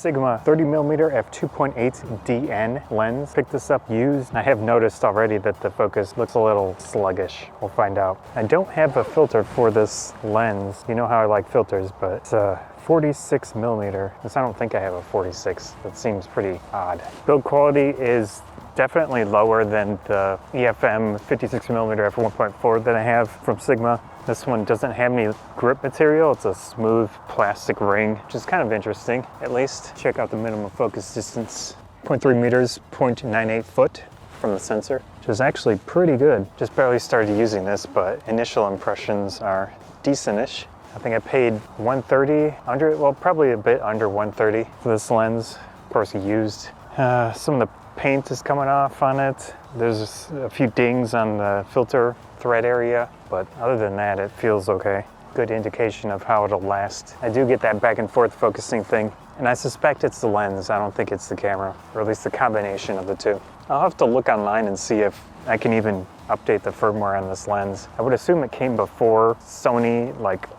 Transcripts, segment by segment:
Sigma 30mm f2.8 DN lens. Picked this up used. I have noticed already that the focus looks a little sluggish. We'll find out. I don't have a filter for this lens. You know how I like filters, but it's a 46mm. I don't think I have a 46. That seems pretty odd. Build quality is definitely lower than the EFM 56mm f1.4 that I have from Sigma. This one doesn't have any grip material. It's a smooth plastic ring, which is kind of interesting, at least. Check out the minimum focus distance. 0.3 meters, 0.98 foot from the sensor, which is actually pretty good. Just barely started using this, but initial impressions are decentish. I think I paid $130, well, probably a bit under $130 for this lens. Of course, used. Some of the paint is coming off on it. There's a few dings on the filter thread area, but other than that, it feels okay. Good indication of how it'll last. I do get that back and forth focusing thing, and I suspect it's the lens. I don't think it's the camera, or at least the combination of the two. I'll have to look online and see if I can even update the firmware on this lens. I would assume it came before Sony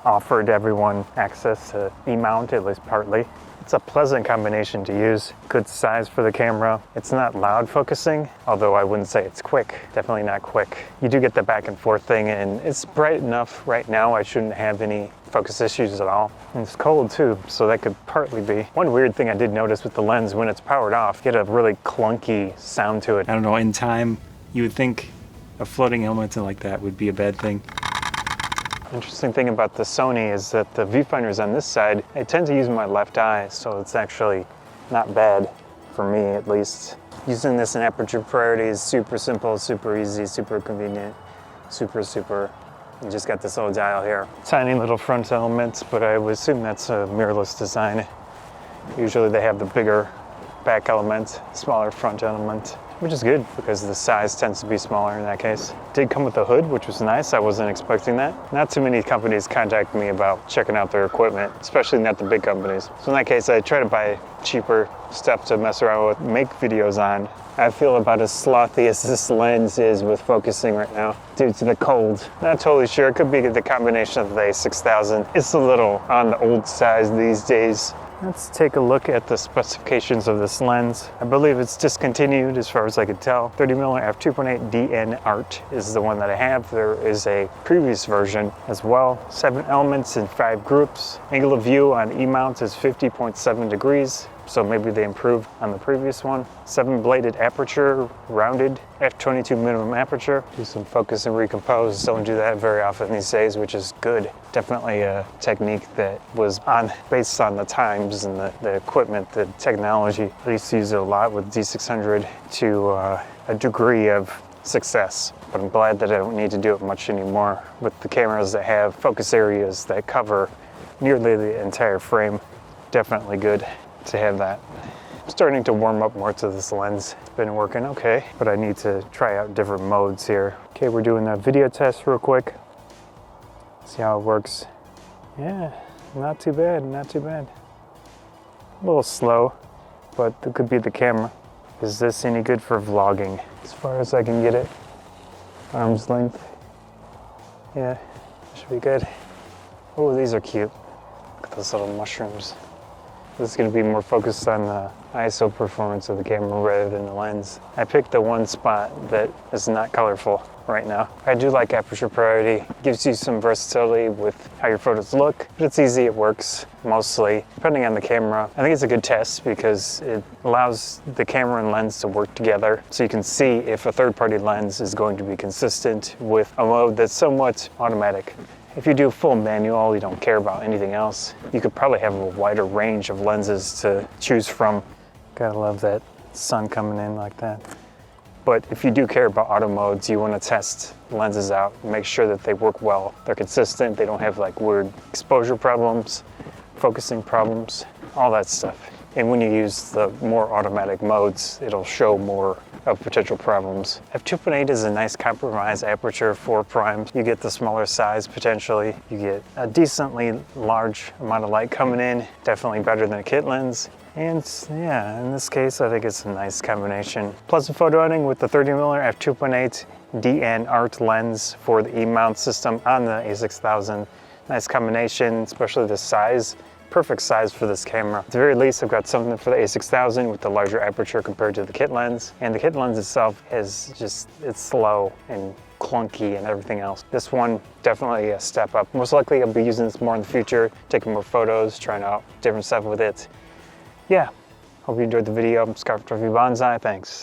offered everyone access to E-Mount, at least partly. It's a pleasant combination to use. Good size for the camera. It's not loud focusing, although I wouldn't say it's quick. Definitely not quick. You do get the back and forth thing, and it's bright enough right now. I shouldn't have any focus issues at all. And it's cold too, so that could partly be. One weird thing I did notice with the lens, when it's powered off, you get a really clunky sound to it. I don't know, in time, you would think a floating element like that would be a bad thing. Interesting thing about the Sony is that the viewfinders on this side, I tend to use my left eye, so it's actually not bad for me, at least. Using this in Aperture Priority is super simple, super easy, super convenient, super. You just got this little dial here. Tiny little front element, but I would assume that's a mirrorless design. Usually they have the bigger back element, smaller front element, which is good because the size tends to be smaller in that case. Did come with a hood, which was nice. I wasn't expecting that. Not too many companies contact me about checking out their equipment, especially not the big companies. So in that case, I try to buy cheaper stuff to mess around with, make videos on. I feel about as slothy as this lens is with focusing right now due to the cold. Not totally sure. It could be the combination of the A6000. It's a little on the old size these days. Let's take a look at the specifications of this lens. I believe it's discontinued as far as I could tell. 30mm f2.8 DN Art is the one that I have. There is a previous version as well. 7 elements in 5 groups. Angle of view on E-Mount is 50.7 degrees. So maybe they improved on the previous one. 7-bladed aperture, rounded f22 minimum aperture. Do some focus and recompose. Don't do that very often these days, which is good. Definitely a technique that was based on the times and the equipment, the technology. I used to use it a lot with D600 to a degree of success. But I'm glad that I don't need to do it much anymore with the cameras that have focus areas that cover nearly the entire frame. Definitely good to have that. I'm starting to warm up more to this lens. It's been working okay, but I need to try out different modes here. Okay, we're doing a video test real quick. See how it works. Yeah, not too bad, not too bad. A little slow, but it could be the camera. Is this any good for vlogging? As far as I can get it, arm's length. Yeah, should be good. Oh, these are cute. Look at those little mushrooms. This is going to be more focused on the ISO performance of the camera rather than the lens. I picked the one spot that is not colorful right now. I do like Aperture Priority. It gives you some versatility with how your photos look, but it's easy, it works mostly. Depending on the camera, I think it's a good test because it allows the camera and lens to work together so you can see if a third-party lens is going to be consistent with a mode that's somewhat automatic. If you do full manual, you don't care about anything else, you could probably have a wider range of lenses to choose from. Gotta love that sun coming in like that. But if you do care about auto modes, you want to test lenses out, make sure that they work well, they're consistent, they don't have weird exposure problems, focusing problems, all that stuff. And when you use the more automatic modes, it'll show more of potential problems. f2.8 is a nice compromise aperture for primes. You get the smaller size potentially. You get a decently large amount of light coming in, definitely better than a kit lens. And yeah, in this case, I think it's a nice combination. Pleasant photo editing with the 30mm f2.8 DN Art lens for the E-Mount system on the A6000. Nice combination, especially the size perfect size for this camera. At the very least, I've got something for the A6000 with the larger aperture compared to the kit lens. And the kit lens itself is just, it's slow and clunky and everything else. This one, definitely a step up. Most likely I'll be using this more in the future, taking more photos, trying out different stuff with it. Yeah, hope you enjoyed the video. I'm Scarf Trophy Bonsai, thanks.